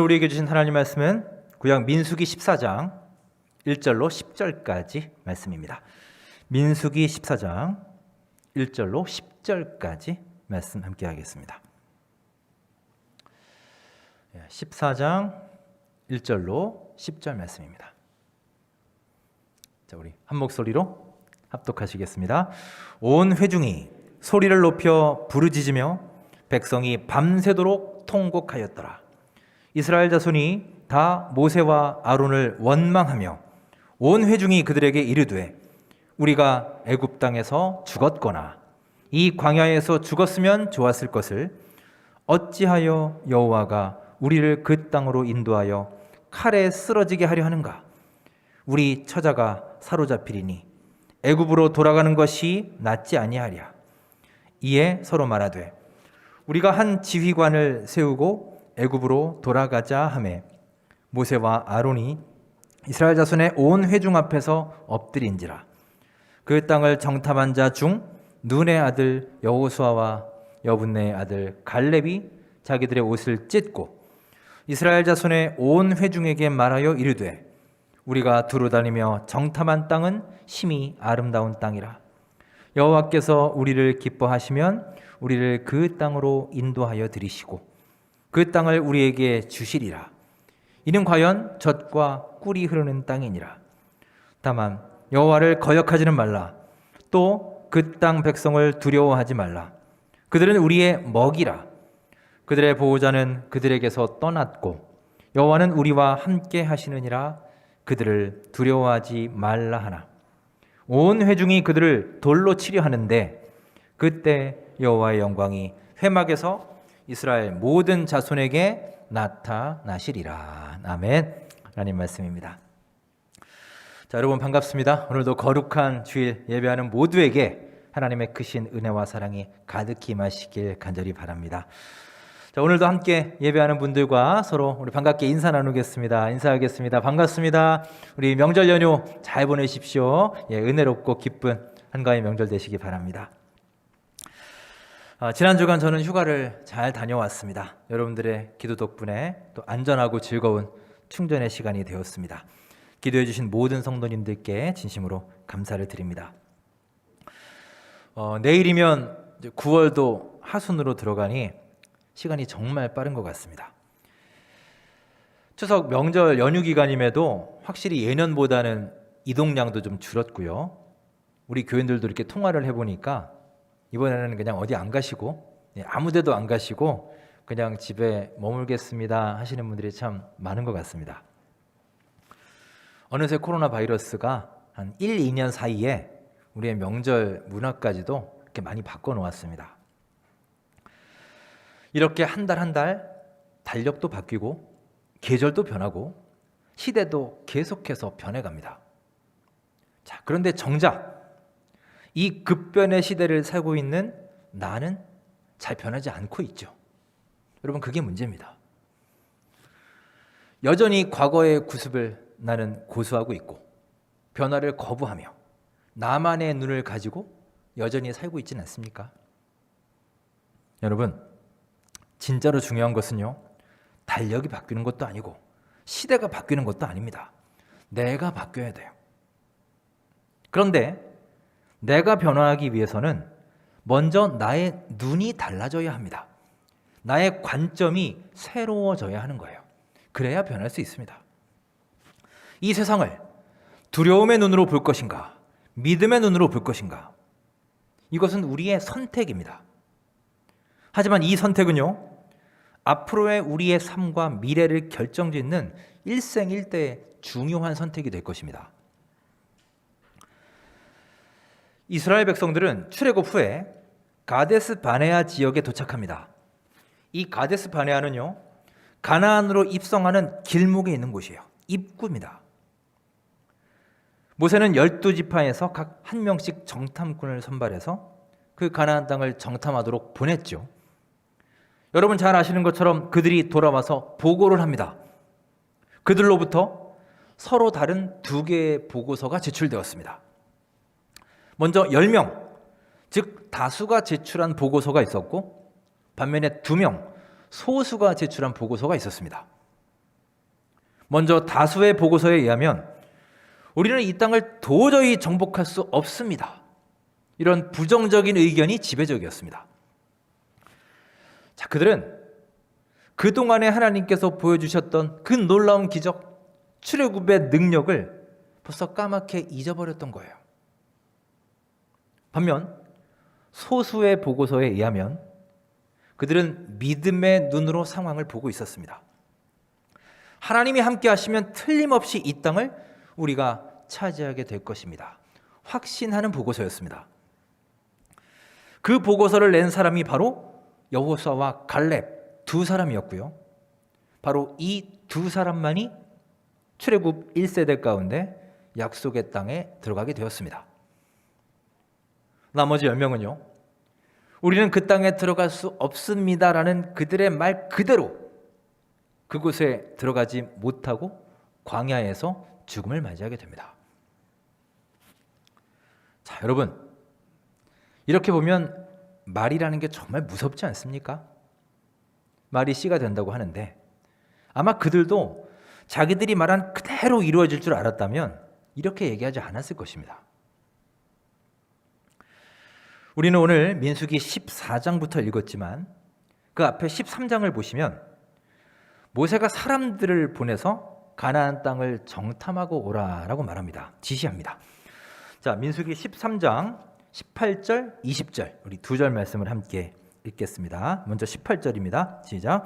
우리에게 주신 하나님 말씀은 구약 민수기 14장 1절로 10절까지 말씀입니다. 민수기 14장 1절로 10절까지 말씀 함께 하겠습니다. 14장 1절로 10절 말씀입니다. 자, 우리 한 목소리로 합독하시겠습니다. 온 회중이 소리를 높여 부르짖으며 백성이 밤새도록 통곡하였더라. 이스라엘 자손이 다 모세와 아론을 원망하며 온 회중이 그들에게 이르되 우리가 애굽 땅에서 죽었거나 이 광야에서 죽었으면 좋았을 것을 어찌하여 여호와가 우리를 그 땅으로 인도하여 칼에 쓰러지게 하려 하는가? 우리 처자가 사로잡히리니 애굽으로 돌아가는 것이 낫지 아니하랴. 이에 서로 말하되 우리가 한 지휘관을 세우고 애굽으로 돌아가자 하매 모세와 아론이 이스라엘 자손의 온 회중 앞에서 엎드린지라. 그 땅을 정탐한 자 중 눈의 아들 여호수아와 여분네의 아들 갈렙이 자기들의 옷을 찢고 이스라엘 자손의 온 회중에게 말하여 이르되 우리가 두루 다니며 정탐한 땅은 심히 아름다운 땅이라. 여호와께서 우리를 기뻐하시면 우리를 그 땅으로 인도하여 들이시고 그 땅을 우리에게 주시리라. 이는 과연 젖과 꿀이 흐르는 땅이니라. 다만 여호와를 거역하지는 말라. 또 그 땅 백성을 두려워하지 말라. 그들은 우리의 먹이라. 그들의 보호자는 그들에게서 떠났고 여호와는 우리와 함께 하시느니라. 그들을 두려워하지 말라 하나. 온 회중이 그들을 돌로 치려 하는데 그때 여호와의 영광이 회막에서 이스라엘 모든 자손에게 나타나시리라. 아멘. 하나님 말씀입니다. 자, 여러분 반갑습니다. 오늘도 거룩한 주일 예배하는 모두에게 하나님의 크신 은혜와 사랑이 가득히 임하시길 간절히 바랍니다. 자, 오늘도 함께 예배하는 분들과 서로 우리 반갑게 인사 나누겠습니다. 인사하겠습니다. 반갑습니다. 우리 명절 연휴 잘 보내십시오. 은혜롭고 기쁜 한가위 명절 되시기 바랍니다. 지난 주간 저는 휴가를 잘 다녀왔습니다. 여러분들의 기도 덕분에 또 안전하고 즐거운 충전의 시간이 되었습니다. 기도해 주신 모든 성도님들께 진심으로 감사를 드립니다. 내일이면 9월도 하순으로 들어가니 시간이 정말 빠른 것 같습니다. 추석 명절 연휴 기간임에도 확실히 예년보다는 이동량도 좀 줄었고요. 우리 교인들도 이렇게 통화를 해보니까 이번에는 그냥 어디 안 가시고 아무 데도 안 가시고 그냥 집에 머물겠습니다 하시는 분들이 참 많은 것 같습니다. 어느새 코로나 바이러스가 한 1, 2년 사이에 우리의 명절 문화까지도 이렇게 많이 바꿔놓았습니다. 이렇게 한 달 한 달 달력도 바뀌고 계절도 변하고 시대도 계속해서 변해갑니다. 자, 그런데 정작 이 급변의 시대를 살고 있는 나는 잘 변하지 않고 있죠. 여러분, 그게 문제입니다. 여전히 과거의 구습을 나는 고수하고 있고 변화를 거부하며 나만의 눈을 가지고 여전히 살고 있지는 않습니까? 여러분, 진짜로 중요한 것은요, 달력이 바뀌는 것도 아니고 시대가 바뀌는 것도 아닙니다. 내가 바뀌어야 돼요. 그런데 내가 변화하기 위해서는 먼저 나의 눈이 달라져야 합니다. 나의 관점이 새로워져야 하는 거예요. 그래야 변할 수 있습니다. 이 세상을 두려움의 눈으로 볼 것인가, 믿음의 눈으로 볼 것인가, 이것은 우리의 선택입니다. 하지만 이 선택은요, 앞으로의 우리의 삶과 미래를 결정짓는 일생일대의 중요한 선택이 될 것입니다. 이스라엘 백성들은 출애굽 후에 가데스 바네아 지역에 도착합니다. 이 가데스 바네아는요, 가나안으로 입성하는 길목에 있는 곳이에요. 입구입니다. 모세는 12지파에서 각 한 명씩 정탐꾼을 선발해서 그 가나안 땅을 정탐하도록 보냈죠. 여러분 잘 아시는 것처럼 그들이 돌아와서 보고를 합니다. 그들로부터 서로 다른 2개의 보고서가 제출되었습니다. 먼저 10명, 즉 다수가 제출한 보고서가 있었고 반면에 2명, 소수가 제출한 보고서가 있었습니다. 먼저 다수의 보고서에 의하면 우리는 이 땅을 도저히 정복할 수 없습니다. 이런 부정적인 의견이 지배적이었습니다. 자, 그들은 그동안에 하나님께서 보여주셨던 그 놀라운 기적, 출애굽의 능력을 벌써 까맣게 잊어버렸던 거예요. 반면 소수의 보고서에 의하면 그들은 믿음의 눈으로 상황을 보고 있었습니다. 하나님이 함께 하시면 틀림없이 이 땅을 우리가 차지하게 될 것입니다. 확신하는 보고서였습니다. 그 보고서를 낸 사람이 바로 여호수아와 갈렙 두 사람이었고요. 바로 이 두 사람만이 출애굽 1세대 가운데 약속의 땅에 들어가게 되었습니다. 나머지 10명은요. 우리는 그 땅에 들어갈 수 없습니다라는 그들의 말 그대로 그곳에 들어가지 못하고 광야에서 죽음을 맞이하게 됩니다. 자, 여러분, 이렇게 보면 말이라는 게 정말 무섭지 않습니까? 말이 씨가 된다고 하는데 아마 그들도 자기들이 말한 그대로 이루어질 줄 알았다면 이렇게 얘기하지 않았을 것입니다. 우리는 오늘 민수기 14장부터 읽었지만 그 앞에 13장을 보시면 모세가 사람들을 보내서 가나안 땅을 정탐하고 오라라고 말합니다. 지시합니다. 자, 민수기 13장 18절, 20절 우리 두 절 말씀을 함께 읽겠습니다. 먼저 18절입니다. 시작.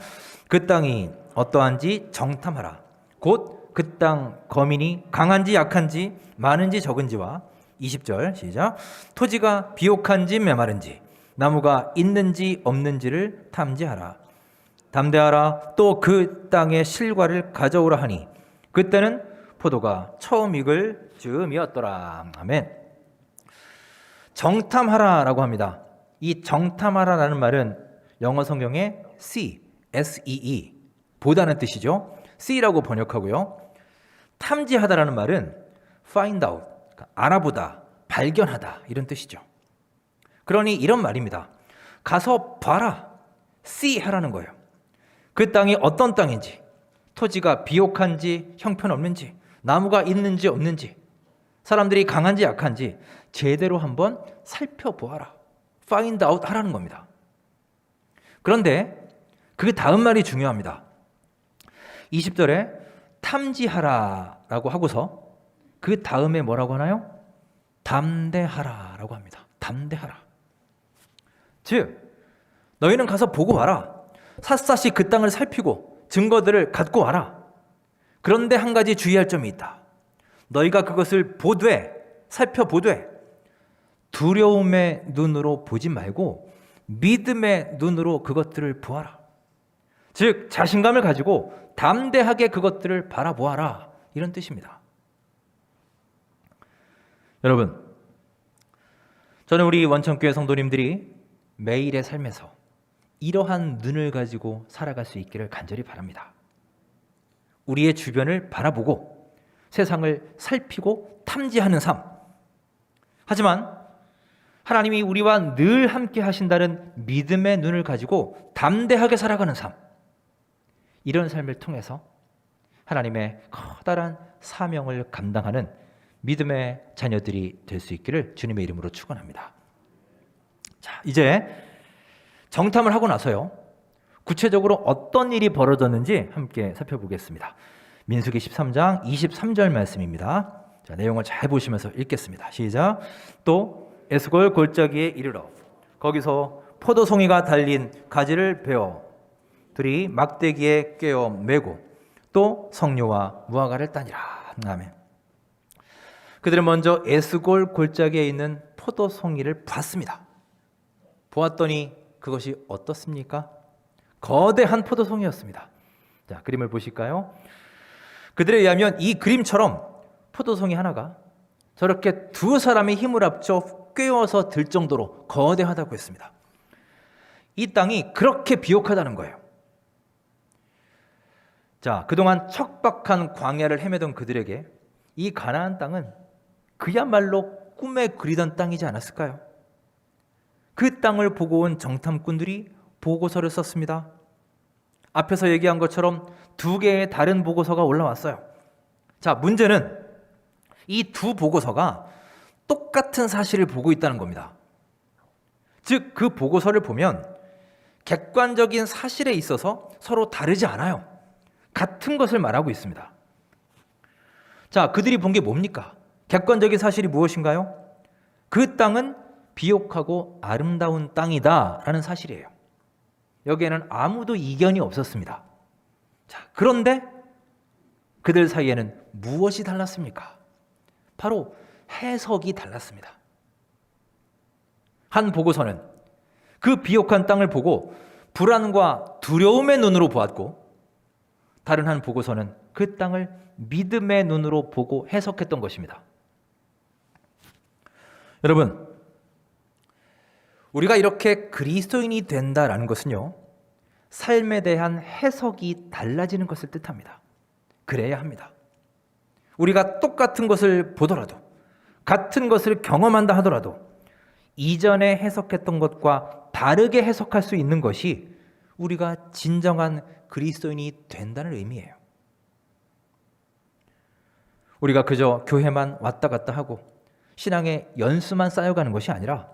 그 땅이 어떠한지 정탐하라. 곧 그 땅 거민이 강한지 약한지 많은지 적은지와 20절 시작. 토지가 비옥한지 메마른지 나무가 있는지 없는지를 탐지하라. 담대하라. 또 그 땅의 실과를 가져오라 하니 그때는 포도가 처음 익을 즈음이었더라. 아멘. 정탐하라라고 합니다. 이 정탐하라라는 말은 영어 성경에 see, 보다는 뜻이죠. see라고 번역하고요. 탐지하다라는 말은 find out, 그러니까 알아보다, 발견하다 이런 뜻이죠. 그러니 이런 말입니다. 가서 봐라, see 하라는 거예요. 그 땅이 어떤 땅인지, 토지가 비옥한지 형편없는지, 나무가 있는지 없는지, 사람들이 강한지 약한지 제대로 한번 살펴보아라. find out 하라는 겁니다. 그런데 그 다음 말이 중요합니다. 20절에 탐지하라라고 하고서 그 다음에 뭐라고 하나요? 담대하라라고 합니다. 담대하라. 즉 너희는 가서 보고 와라. 샅샅이 그 땅을 살피고 증거들을 갖고 와라. 그런데 한 가지 주의할 점이 있다. 너희가 그것을 보되 살펴보되 두려움의 눈으로 보지 말고 믿음의 눈으로 그것들을 보아라. 즉 자신감을 가지고 담대하게 그것들을 바라보아라. 이런 뜻입니다. 여러분, 저는 우리 원천교회 성도님들이 매일의 삶에서 이러한 눈을 가지고 살아갈 수 있기를 간절히 바랍니다. 우리의 주변을 바라보고 세상을 살피고 탐지하는 삶. 하지만 하나님이 우리와 늘 함께 하신다는 믿음의 눈을 가지고 담대하게 살아가는 삶. 이런 삶을 통해서 하나님의 커다란 사명을 감당하는 믿음의 자녀들이 될 수 있기를 주님의 이름으로 축원합니다. 자, 이제 정탐을 하고 나서요. 구체적으로 어떤 일이 벌어졌는지 함께 살펴보겠습니다. 민수기 13장 23절 말씀입니다. 자, 내용을 잘 보시면서 읽겠습니다. 시작. 또 에스골 골짜기에 이르러 거기서 포도송이가 달린 가지를 베어 둘이 막대기에 꿰어 메고 또 석류와 무화과를 따니라. 아멘. 그들은 먼저 에스골 골짜기에 있는 포도송이를 봤습니다. 보았더니 그것이 어떻습니까? 거대한 포도송이였습니다. 자, 그림을 보실까요? 그들에 의하면 이 그림처럼 포도송이 하나가 저렇게 두 사람의 힘을 합쳐 꿰어서 들 정도로 거대하다고 했습니다. 이 땅이 그렇게 비옥하다는 거예요. 자, 그동안 척박한 광야를 헤매던 그들에게 이 가나안 땅은 그야말로 꿈에 그리던 땅이지 않았을까요? 그 땅을 보고 온 정탐꾼들이 보고서를 썼습니다. 앞에서 얘기한 것처럼 두 개의 다른 보고서가 올라왔어요. 자, 문제는 이 두 보고서가 똑같은 사실을 보고 있다는 겁니다. 즉, 그 보고서를 보면 객관적인 사실에 있어서 서로 다르지 않아요. 같은 것을 말하고 있습니다. 자, 그들이 본 게 뭡니까? 객관적인 사실이 무엇인가요? 그 땅은 비옥하고 아름다운 땅이다 라는 사실이에요. 여기에는 아무도 이견이 없었습니다. 자, 그런데 그들 사이에는 무엇이 달랐습니까? 바로 해석이 달랐습니다. 한 보고서는 그 비옥한 땅을 보고 불안과 두려움의 눈으로 보았고, 다른 한 보고서는 그 땅을 믿음의 눈으로 보고 해석했던 것입니다. 여러분, 우리가 이렇게 그리스도인이 된다라는 것은요, 삶에 대한 해석이 달라지는 것을 뜻합니다. 그래야 합니다. 우리가 똑같은 것을 보더라도, 같은 것을 경험한다 하더라도 이전에 해석했던 것과 다르게 해석할 수 있는 것이 우리가 진정한 그리스도인이 된다는 의미예요. 우리가 그저 교회만 왔다 갔다 하고 신앙의 연수만 쌓여가는 것이 아니라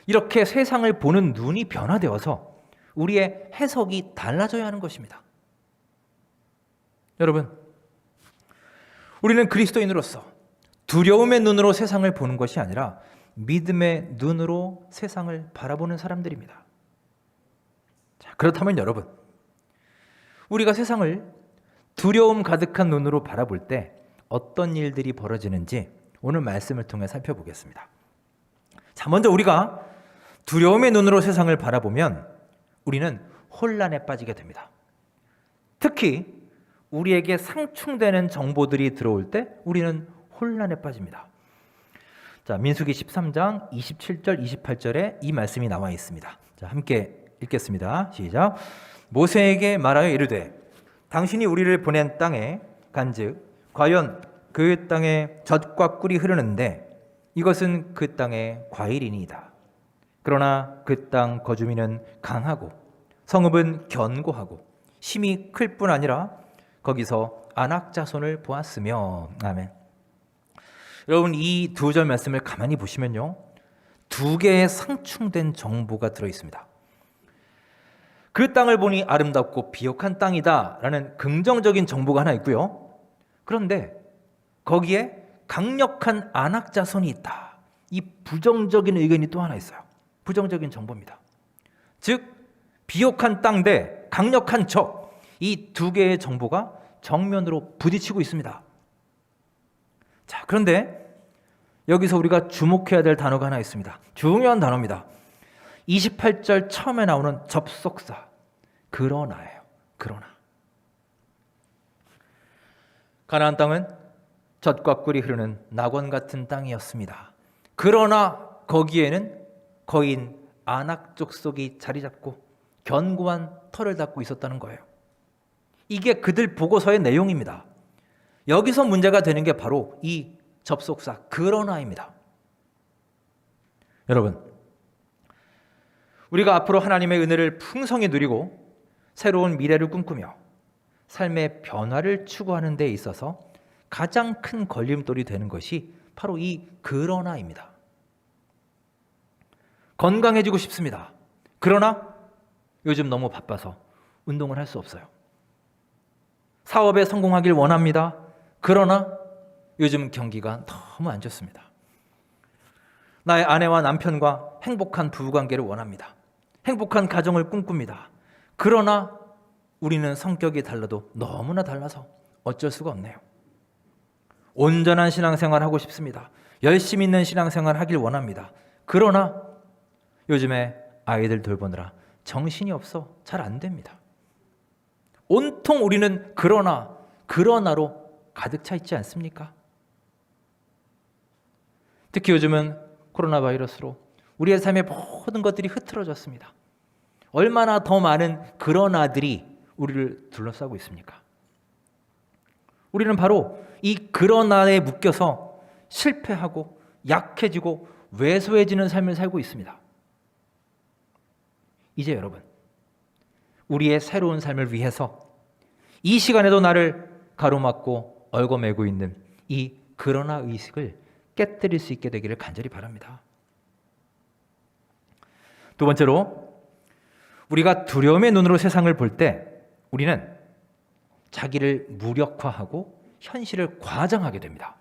이렇게 세상을 보는 눈이 변화되어서 우리의 해석이 달라져야 하는 것입니다. 여러분, 우리는 그리스도인으로서 두려움의 눈으로 세상을 보는 것이 아니라 믿음의 눈으로 세상을 바라보는 사람들입니다. 자, 그렇다면 여러분, 우리가 세상을 두려움 가득한 눈으로 바라볼 때 어떤 일들이 벌어지는지 오늘 말씀을 통해 살펴보겠습니다. 자, 먼저 우리가 두려움의 눈으로 세상을 바라보면 우리는 혼란에 빠지게 됩니다. 특히 우리에게 상충되는 정보들이 들어올 때 우리는 혼란에 빠집니다. 자, 민수기 13장 27절 28절에 이 말씀이 나와 있습니다. 자, 함께 읽겠습니다. 시작. 모세에게 말하여 이르되 당신이 우리를 보낸 땅에 간즉 과연 그 땅에 젖과 꿀이 흐르는데 이것은 그 땅의 과일이니이다. 그러나 그 땅 거주민은 강하고 성읍은 견고하고 힘이 클 뿐 아니라 거기서 안악 자손을 보았으며. 아멘. 여러분, 이 두 절 말씀을 가만히 보시면요, 두 개의 상충된 정보가 들어있습니다. 그 땅을 보니 아름답고 비옥한 땅이다 라는 긍정적인 정보가 하나 있고요, 그런데 거기에 강력한 안악 자손이 있다, 이 부정적인 의견이 또 하나 있어요. 부정적인 정보입니다. 즉 비옥한 땅 대 강력한 적, 이 두 개의 정보가 정면으로 부딪히고 있습니다. 자, 그런데 여기서 우리가 주목해야 될 단어가 하나 있습니다. 중요한 단어입니다. 28절 처음에 나오는 접속사, 그러나예요. 그러나. 가나안 땅은 젖과 꿀이 흐르는 낙원 같은 땅이었습니다. 그러나 거기에는 거인 아낙 족속이 자리 잡고 견고한 터를 닫고 있었다는 거예요. 이게 그들 보고서의 내용입니다. 여기서 문제가 되는 게 바로 이 접속사 그러나입니다. 여러분, 우리가 앞으로 하나님의 은혜를 풍성히 누리고 새로운 미래를 꿈꾸며 삶의 변화를 추구하는 데 있어서 가장 큰 걸림돌이 되는 것이 바로 이 그러나입니다. 건강해지고 싶습니다. 그러나 요즘 너무 바빠서 운동을 할 수 없어요. 사업에 성공하길 원합니다. 그러나 요즘 경기가 너무 안 좋습니다. 나의 아내와 남편과 행복한 부부관계를 원합니다. 행복한 가정을 꿈꿉니다. 그러나 우리는 성격이 달라도 너무나 달라서 어쩔 수가 없네요. 온전한 신앙생활 하고 싶습니다. 열심히 있는 신앙생활 하길 원합니다. 그러나 요즘에 아이들 돌보느라 정신이 없어 잘 안 됩니다. 온통 우리는 그러나로 가득 차 있지 않습니까? 특히 요즘은 코로나 바이러스로 우리의 삶의 모든 것들이 흐트러졌습니다. 얼마나 더 많은 그러나들이 우리를 둘러싸고 있습니까? 우리는 바로 이 그러나에 묶여서 실패하고 약해지고 왜소해지는 삶을 살고 있습니다. 이제 여러분, 우리의 새로운 삶을 위해서 이 시간에도 나를 가로막고 얽어매고 있는 이 그러나 의식을 깨뜨릴 수 있게 되기를 간절히 바랍니다. 두 번째로, 우리가 두려움의 눈으로 세상을 볼 때 우리는 자기를 무력화하고 현실을 과장하게 됩니다.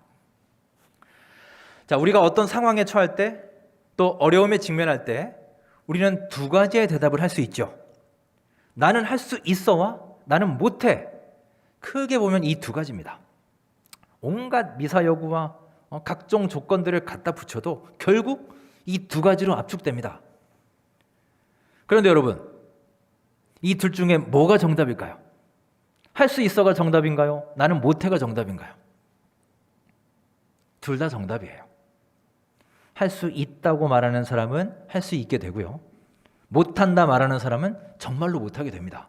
자, 우리가 어떤 상황에 처할 때, 또 어려움에 직면할 때 우리는 두 가지의 대답을 할 수 있죠. 나는 할 수 있어와 나는 못해. 크게 보면 이 두 가지입니다. 온갖 미사여구와 각종 조건들을 갖다 붙여도 결국 이 두 가지로 압축됩니다. 그런데 여러분, 이 둘 중에 뭐가 정답일까요? 할 수 있어가 정답인가요? 나는 못해가 정답인가요? 둘 다 정답이에요. 할 수 있다고 말하는 사람은 할 수 있게 되고요, 못한다 말하는 사람은 정말로 못하게 됩니다.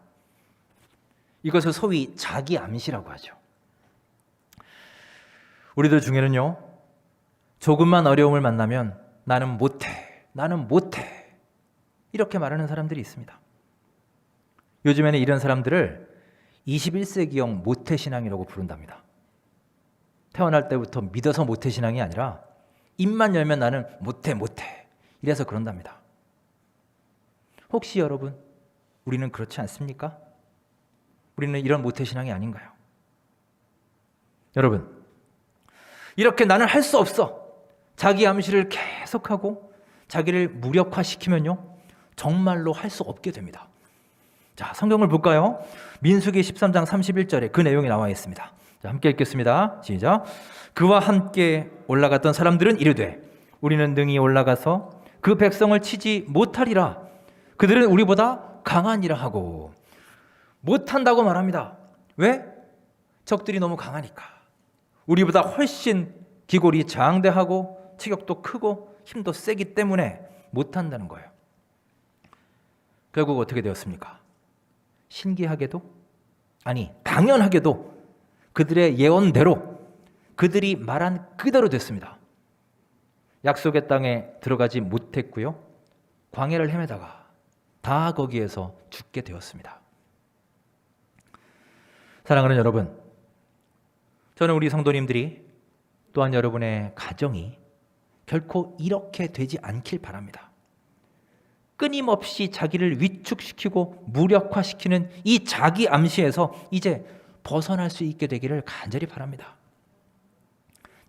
이것을 소위 자기 암시라고 하죠. 우리들 중에는요, 조금만 어려움을 만나면 나는 못해 이렇게 말하는 사람들이 있습니다. 요즘에는 이런 사람들을 21세기형 모태신앙이라고 부른답니다. 태어날 때부터 믿어서 모태신앙이 아니라 입만 열면 나는 못해 이래서 그런답니다. 혹시 여러분, 우리는 그렇지 않습니까? 우리는 이런 모태신앙이 아닌가요? 여러분, 이렇게 나는 할 수 없어, 자기 암시를 계속하고 자기를 무력화시키면요, 정말로 할 수 없게 됩니다. 자, 성경을 볼까요? 민수기 13장 31절에 그 내용이 나와 있습니다. 자, 함께 읽겠습니다. 시작. 그와 함께 올라갔던 사람들은 이르되 우리는 능히 올라가서 그 백성을 치지 못하리라. 그들은 우리보다 강하니라 하고. 못한다고 말합니다. 왜? 적들이 너무 강하니까. 우리보다 훨씬 기골이 장대하고 체격도 크고 힘도 세기 때문에 못한다는 거예요. 결국 어떻게 되었습니까? 신기하게도, 아니 당연하게도 그들의 예언대로, 그들이 말한 그대로 됐습니다. 약속의 땅에 들어가지 못했고요, 광야를 헤매다가 다 거기에서 죽게 되었습니다. 사랑하는 여러분, 저는 우리 성도님들이, 또한 여러분의 가정이 결코 이렇게 되지 않길 바랍니다. 끊임없이 자기를 위축시키고 무력화시키는 이 자기 암시에서 이제 벗어날 수 있게 되기를 간절히 바랍니다.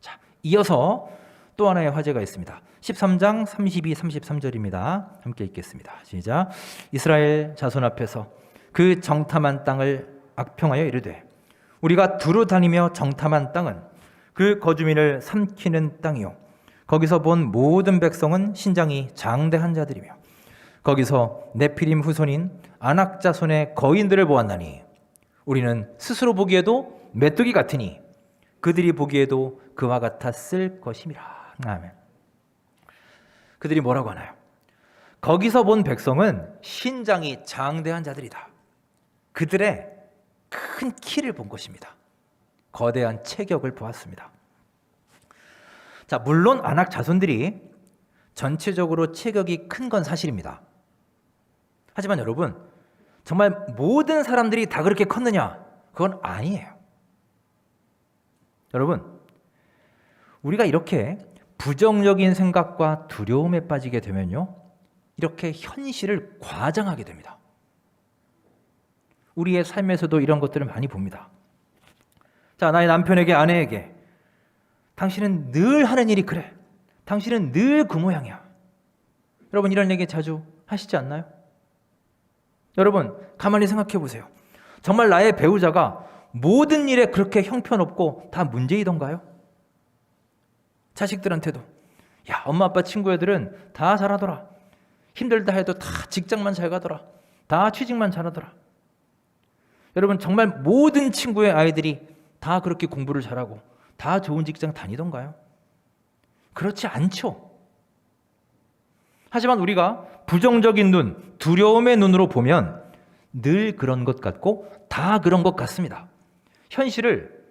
자, 이어서 또 하나의 화제가 있습니다. 13장 32, 33절입니다. 함께 읽겠습니다. 시작. 이스라엘 자손 앞에서 그 정탐한 땅을 악평하여 이르되 우리가 두루 다니며 정탐한 땅은 그 거주민을 삼키는 땅이요 거기서 본 모든 백성은 신장이 장대한 자들이며 거기서 네피림 후손인 아낙 자손의 거인들을 보았나니 우리는 스스로 보기에도 메뚜기 같으니 그들이 보기에도 그와 같았을 것임이라. 아멘. 그들이 뭐라고 하나요? 거기서 본 백성은 신장이 장대한 자들이다. 그들의 큰 키를 본 것입니다. 거대한 체격을 보았습니다. 자, 물론 아낙 자손들이 전체적으로 체격이 큰 건 사실입니다. 하지만 여러분, 정말 모든 사람들이 다 그렇게 컸느냐? 그건 아니에요. 여러분, 우리가 이렇게 부정적인 생각과 두려움에 빠지게 되면요, 이렇게 현실을 과장하게 됩니다. 우리의 삶에서도 이런 것들을 많이 봅니다. 자, 나의 남편에게, 아내에게 당신은 늘 하는 일이 그래. 당신은 늘 그 모양이야. 여러분, 이런 얘기 자주 하시지 않나요? 여러분, 가만히 생각해 보세요. 정말 나의 배우자가 모든 일에 그렇게 형편없고 다 문제이던가요? 자식들한테도, 야, 엄마 아빠 친구 애들은 다 잘하더라. 힘들다 해도 다 직장만 잘 가더라. 다 취직만 잘하더라. 여러분, 정말 모든 친구의 아이들이 다 그렇게 공부를 잘하고 다 좋은 직장 다니던가요? 그렇지 않죠. 하지만 우리가 부정적인 눈, 두려움의 눈으로 보면 늘 그런 것 같고 다 그런 것 같습니다. 현실을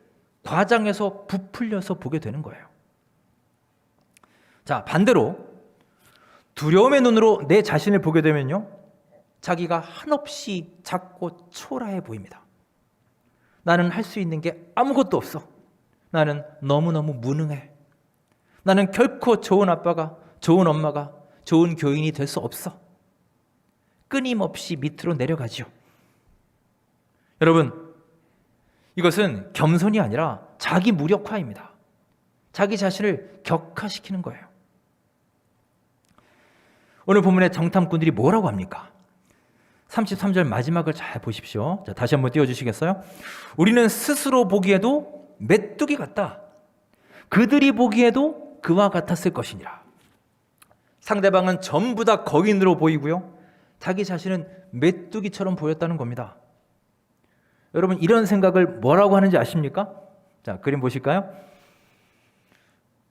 과장해서 부풀려서 보게 되는 거예요. 자, 반대로 두려움의 눈으로 내 자신을 보게 되면요, 자기가 한없이 작고 초라해 보입니다. 나는 할 수 있는 게 아무것도 없어. 나는 너무너무 무능해. 나는 결코 좋은 아빠가, 좋은 엄마가, 좋은 교인이 될 수 없어. 끊임없이 밑으로 내려가죠. 여러분, 이것은 겸손이 아니라 자기 무력화입니다. 자기 자신을 격화시키는 거예요. 오늘 본문의 정탐꾼들이 뭐라고 합니까? 33절 마지막을 잘 보십시오. 자, 다시 한번 띄워주시겠어요? 우리는 스스로 보기에도 메뚜기 같다. 그들이 보기에도 그와 같았을 것이니라. 상대방은 전부 다 거인으로 보이고요, 자기 자신은 메뚜기처럼 보였다는 겁니다. 여러분, 이런 생각을 뭐라고 하는지 아십니까? 자, 그림 보실까요?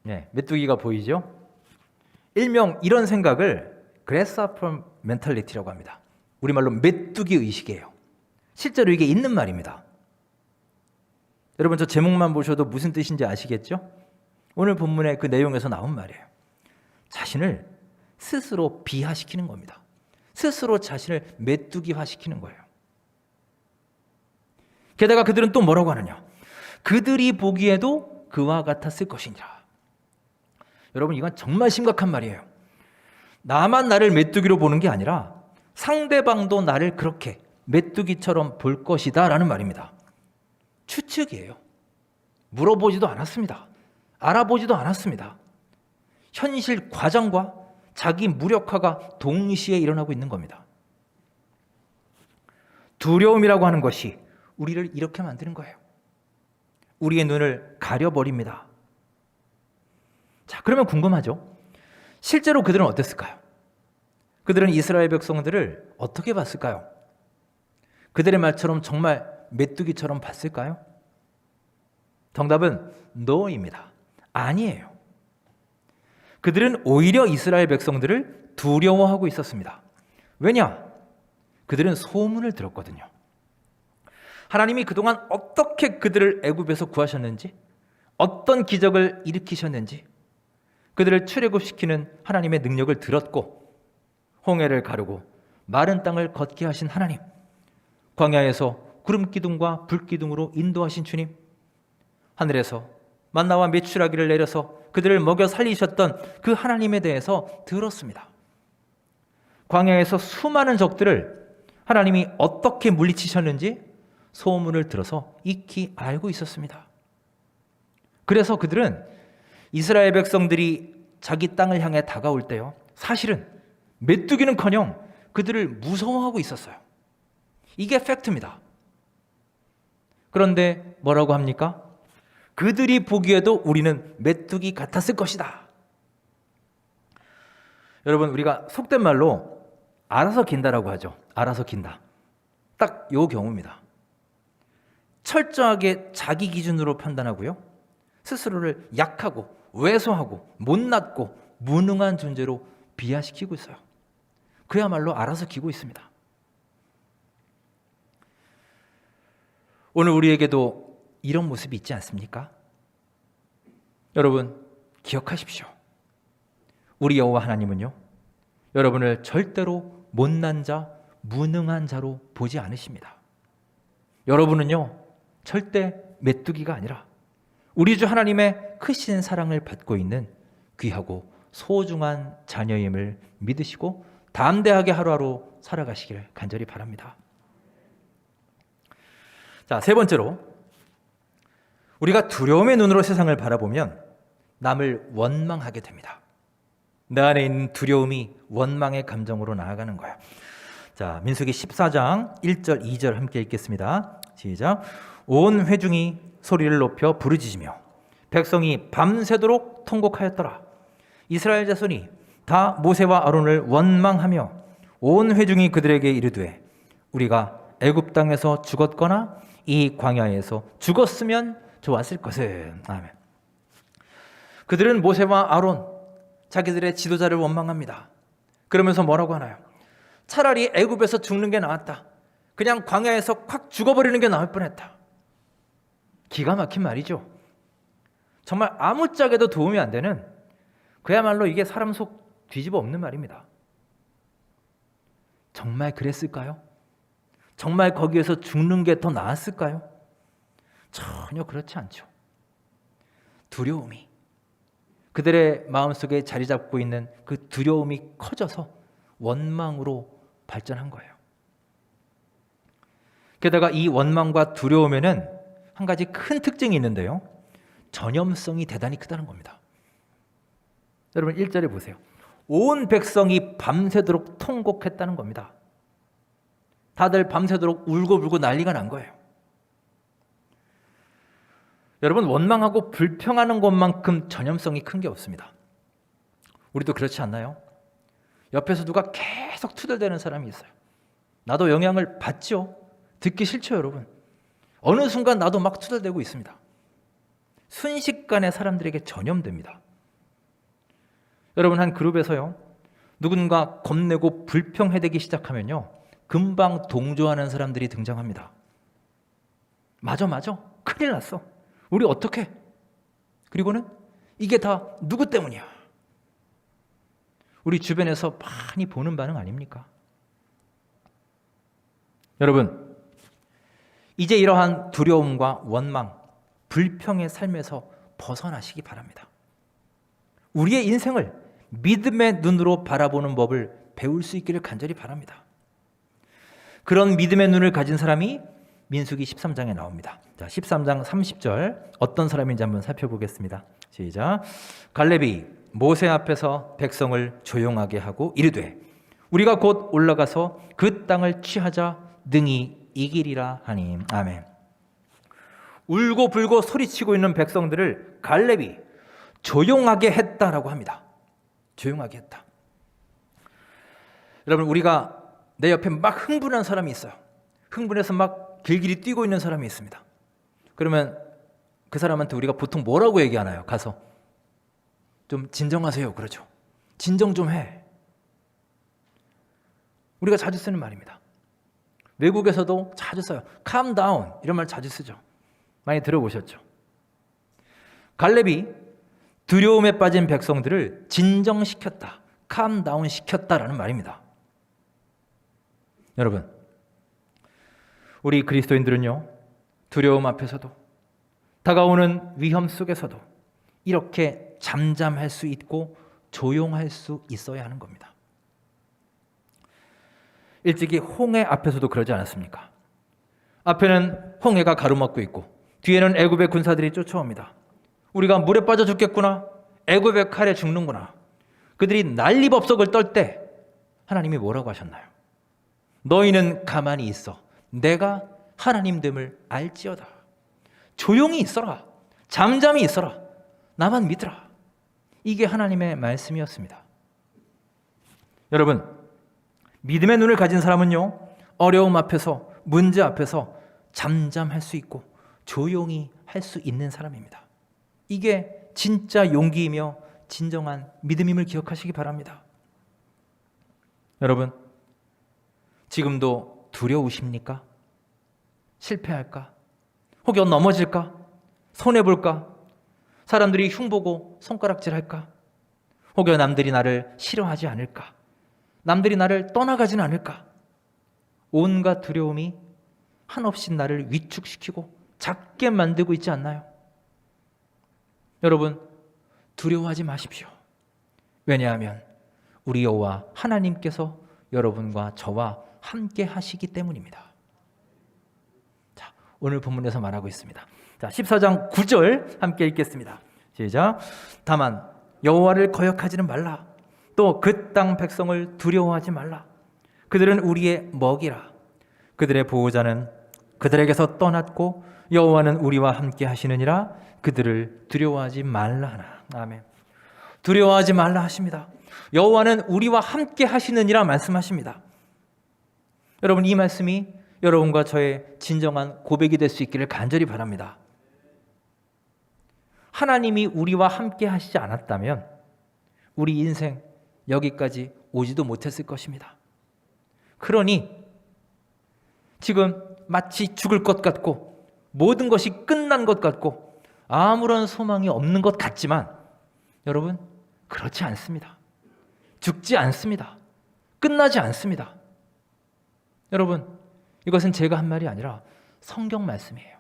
네, 메뚜기가 보이죠? 일명 이런 생각을 grasshopper mentality라고 합니다. 우리말로 메뚜기 의식이에요. 실제로 이게 있는 말입니다. 여러분, 저 제목만 보셔도 무슨 뜻인지 아시겠죠? 오늘 본문의 그 내용에서 나온 말이에요. 자신을 스스로 비하시키는 겁니다. 스스로 자신을 메뚜기화시키는 거예요. 게다가 그들은 또 뭐라고 하느냐? 그들이 보기에도 그와 같았을 것이니라. 여러분, 이건 정말 심각한 말이에요. 나만 나를 메뚜기로 보는 게 아니라 상대방도 나를 그렇게 메뚜기처럼 볼 것이다 라는 말입니다. 추측이에요. 물어보지도 않았습니다. 알아보지도 않았습니다. 현실 과장과 자기 무력화가 동시에 일어나고 있는 겁니다. 두려움이라고 하는 것이 우리를 이렇게 만드는 거예요. 우리의 눈을 가려버립니다. 자, 그러면 궁금하죠? 실제로 그들은 어땠을까요? 그들은 이스라엘 백성들을 어떻게 봤을까요? 그들의 말처럼 정말 메뚜기처럼 봤을까요? 정답은 no입니다. 아니에요. 그들은 오히려 이스라엘 백성들을 두려워하고 있었습니다. 왜냐? 그들은 소문을 들었거든요. 하나님이 그동안 어떻게 그들을 애굽에서 구하셨는지, 어떤 기적을 일으키셨는지, 그들을 출애굽시키는 하나님의 능력을 들었고, 홍해를 가르고 마른 땅을 걷게 하신 하나님, 광야에서 구름 기둥과 불 기둥으로 인도하신 주님, 하늘에서 만나와 메추라기를 내려서 그들을 먹여 살리셨던 그 하나님에 대해서 들었습니다. 광야에서 수많은 적들을 하나님이 어떻게 물리치셨는지 소문을 들어서 익히 알고 있었습니다. 그래서 그들은 이스라엘 백성들이 자기 땅을 향해 다가올 때요, 사실은 메뚜기는커녕 그들을 무서워하고 있었어요. 이게 팩트입니다. 그런데 뭐라고 합니까? 그들이 보기에도 우리는 메뚜기 같았을 것이다. 여러분, 우리가 속된 말로 알아서 긴다라고 하죠. 알아서 긴다. 딱 요 경우입니다. 철저하게 자기 기준으로 판단하고요, 스스로를 약하고 왜소하고 못났고 무능한 존재로 비하시키고 있어요. 그야말로 알아서 기고 있습니다. 오늘 우리에게도 이런 모습이 있지 않습니까? 여러분, 기억하십시오. 우리 여호와 하나님은요, 여러분을 절대로 못난 자, 무능한 자로 보지 않으십니다. 여러분은요, 절대 메뚜기가 아니라 우리 주 하나님의 크신 사랑을 받고 있는 귀하고 소중한 자녀임을 믿으시고 담대하게 하루하루 살아가시길 간절히 바랍니다. 자, 세 번째로, 우리가 두려움의 눈으로 세상을 바라보면 남을 원망하게 됩니다. 내 안에 있는 두려움이 원망의 감정으로 나아가는 거예요. 자, 민수기 14장 1절 2절 함께 읽겠습니다. 시작. 온 회중이 소리를 높여 부르짖으며 백성이 밤새도록 통곡하였더라. 이스라엘 자손이 다 모세와 아론을 원망하며 온 회중이 그들에게 이르되 우리가 애굽 땅에서 죽었거나 이 광야에서 죽었으면 좋았을 것은. 아멘. 그들은 모세와 아론, 자기들의 지도자를 원망합니다. 그러면서 뭐라고 하나요? 차라리 애굽에서 죽는 게 나았다. 그냥 광야에서 콱 죽어버리는 게 나을 뻔했다. 기가 막힌 말이죠. 정말 아무짝에도 도움이 안 되는, 그야말로 이게 사람 속 뒤집어 엎는 말입니다. 정말 그랬을까요? 정말 거기에서 죽는 게 더 나았을까요? 전혀 그렇지 않죠. 두려움이, 그들의 마음속에 자리 잡고 있는 그 두려움이 커져서 원망으로 발전한 거예요. 게다가 이 원망과 두려움에는 한 가지 큰 특징이 있는데요. 전염성이 대단히 크다는 겁니다. 여러분 1절에 보세요. 온 백성이 밤새도록 통곡했다는 겁니다. 다들 밤새도록 울고불고 난리가 난 거예요. 여러분 원망하고 불평하는 것만큼 전염성이 큰 게 없습니다. 우리도 그렇지 않나요? 옆에서 누가 계속 투덜대는 사람이 있어요. 나도 영향을 받죠. 듣기 싫죠, 여러분. 어느 순간 나도 막 투덜대고 있습니다. 순식간에 사람들에게 전염됩니다. 여러분 한 그룹에서요, 누군가 겁내고 불평해대기 시작하면요, 금방 동조하는 사람들이 등장합니다. 맞아, 큰일 났어. 우리 어떡해? 그리고는 이게 다 누구 때문이야? 우리 주변에서 많이 보는 반응 아닙니까? 여러분, 이제 이러한 두려움과 원망, 불평의 삶에서 벗어나시기 바랍니다. 우리의 인생을 믿음의 눈으로 바라보는 법을 배울 수 있기를 간절히 바랍니다. 그런 믿음의 눈을 가진 사람이 민수기 13장에 나옵니다. 자, 13장 30절 어떤 사람인지 한번 살펴보겠습니다. 시작. 갈렙이 모세 앞에서 백성을 조용하게 하고 이르되 우리가 곧 올라가서 그 땅을 취하자 능히 이기리라 하니. 아멘. 울고 불고 소리치고 있는 백성들을 갈렙이 조용하게 했다라고 합니다. 조용하게 했다. 여러분 우리가 내 옆에 막 흥분한 사람이 있어요. 흥분해서 막 길길이 뛰고 있는 사람이 있습니다. 그러면 그 사람한테 우리가 보통 뭐라고 얘기하나요? 가서 좀 진정하세요. 그러죠. 진정 좀 해. 우리가 자주 쓰는 말입니다. 외국에서도 자주 써요. calm down 이런 말 자주 쓰죠. 많이 들어보셨죠? 갈렙이 두려움에 빠진 백성들을 진정시켰다. calm down 시켰다라는 말입니다. 여러분, 우리 그리스도인들은요, 두려움 앞에서도 다가오는 위험 속에서도 이렇게 잠잠할 수 있고 조용할 수 있어야 하는 겁니다. 일찍이 홍해 앞에서도 그러지 않았습니까? 앞에는 홍해가 가로막고 있고 뒤에는 애굽의 군사들이 쫓아옵니다. 우리가 물에 빠져 죽겠구나, 애굽의 칼에 죽는구나. 그들이 난리법석을 떨 때 하나님이 뭐라고 하셨나요? 너희는 가만히 있어. 내가 하나님됨을 알지어다. 조용히 있어라. 잠잠히 있어라. 나만 믿으라. 이게 하나님의 말씀이었습니다. 여러분, 믿음의 눈을 가진 사람은요, 어려움 앞에서, 문제 앞에서 잠잠할 수 있고 조용히 할 수 있는 사람입니다. 이게 진짜 용기이며 진정한 믿음임을 기억하시기 바랍니다. 여러분, 지금도 두려우십니까? 실패할까? 혹여 넘어질까? 손해볼까? 사람들이 흉보고 손가락질할까? 혹여 남들이 나를 싫어하지 않을까? 남들이 나를 떠나가지는 않을까? 온갖 두려움이 한없이 나를 위축시키고 작게 만들고 있지 않나요? 여러분, 두려워하지 마십시오. 왜냐하면 우리 여호와 하나님께서 여러분과 저와 함께 하시기 때문입니다. 자, 오늘 본문에서 말하고 있습니다. 자, 14장 9절 함께 읽겠습니다. 시작. 다만 여호와를 거역하지는 말라. 또 그 땅 백성을 두려워하지 말라. 그들은 우리의 먹이라. 그들의 보호자는 그들에게서 떠났고 여호와는 우리와 함께 하시느니라. 그들을 두려워하지 말라 하나. 아멘. 두려워하지 말라 하십니다. 여호와는 우리와 함께 하시느니라 말씀하십니다. 여러분, 이 말씀이 여러분과 저의 진정한 고백이 될 수 있기를 간절히 바랍니다. 하나님이 우리와 함께 하시지 않았다면 우리 인생 여기까지 오지도 못했을 것입니다. 그러니 지금 마치 죽을 것 같고 모든 것이 끝난 것 같고 아무런 소망이 없는 것 같지만 여러분, 그렇지 않습니다. 죽지 않습니다. 끝나지 않습니다. 여러분, 이것은 제가 한 말이 아니라 성경 말씀이에요.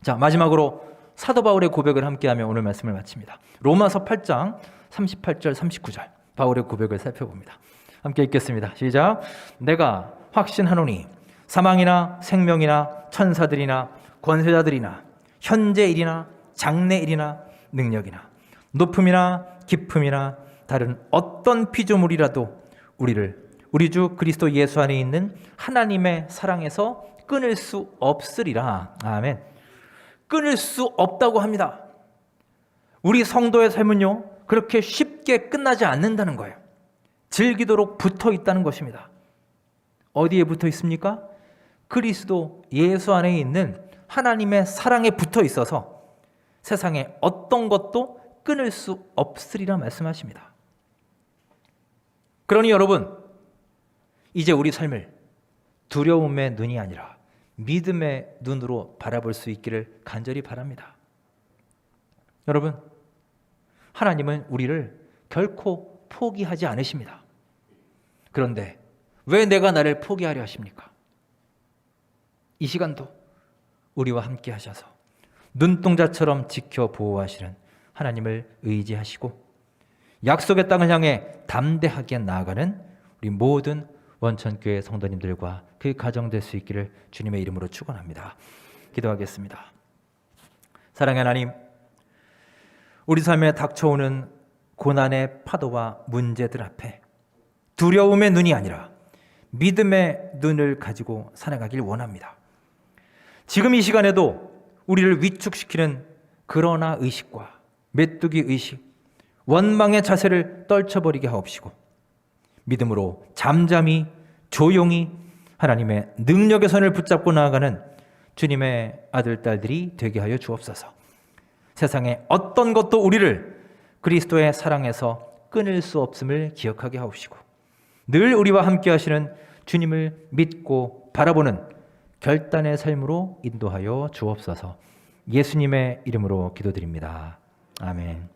자, 마지막으로 사도 바울의 고백을 함께하며 오늘 말씀을 마칩니다. 로마서 8장 38절 39절 바울의 고백을 살펴봅니다. 함께 읽겠습니다. 시작. 내가 확신하노니 사망이나 생명이나 천사들이나 권세자들이나 현재 일이나 장래 일이나 능력이나 높음이나 깊음이나 다른 어떤 피조물이라도 우리 주 그리스도 예수 안에 있는 하나님의 사랑에서 끊을 수 없으리라. 아멘. 끊을 수 없다고 합니다. 우리 성도의 삶은요, 그렇게 쉽게 끝나지 않는다는 거예요. 즐기도록 붙어 있다는 것입니다. 어디에 붙어 있습니까? 그리스도 예수 안에 있는 하나님의 사랑에 붙어 있어서 세상에 어떤 것도 끊을 수 없으리라 말씀하십니다. 그러니 여러분, 이제 우리 삶을 두려움의 눈이 아니라 믿음의 눈으로 바라볼 수 있기를 간절히 바랍니다. 여러분, 하나님은 우리를 결코 포기하지 않으십니다. 그런데 왜 내가 나를 포기하려 하십니까? 이 시간도 우리와 함께 하셔서 눈동자처럼 지켜 보호하시는 하나님을 의지하시고 약속의 땅을 향해 담대하게 나아가는 우리 모든 원천교회 성도님들과 그 가정 될 수 있기를 주님의 이름으로 축원합니다. 기도하겠습니다. 사랑의 하나님, 우리 삶에 닥쳐오는 고난의 파도와 문제들 앞에 두려움의 눈이 아니라 믿음의 눈을 가지고 살아가길 원합니다. 지금 이 시간에도 우리를 위축시키는 그러나 의식과 메뚜기 의식, 원망의 자세를 떨쳐버리게 하옵시고 믿음으로 잠잠히 조용히 하나님의 능력의 손을 붙잡고 나아가는 주님의 아들, 딸들이 되게 하여 주옵소서. 세상에 어떤 것도 우리를 그리스도의 사랑에서 끊을 수 없음을 기억하게 하옵시고 늘 우리와 함께 하시는 주님을 믿고 바라보는 결단의 삶으로 인도하여 주옵소서. 예수님의 이름으로 기도드립니다. 아멘.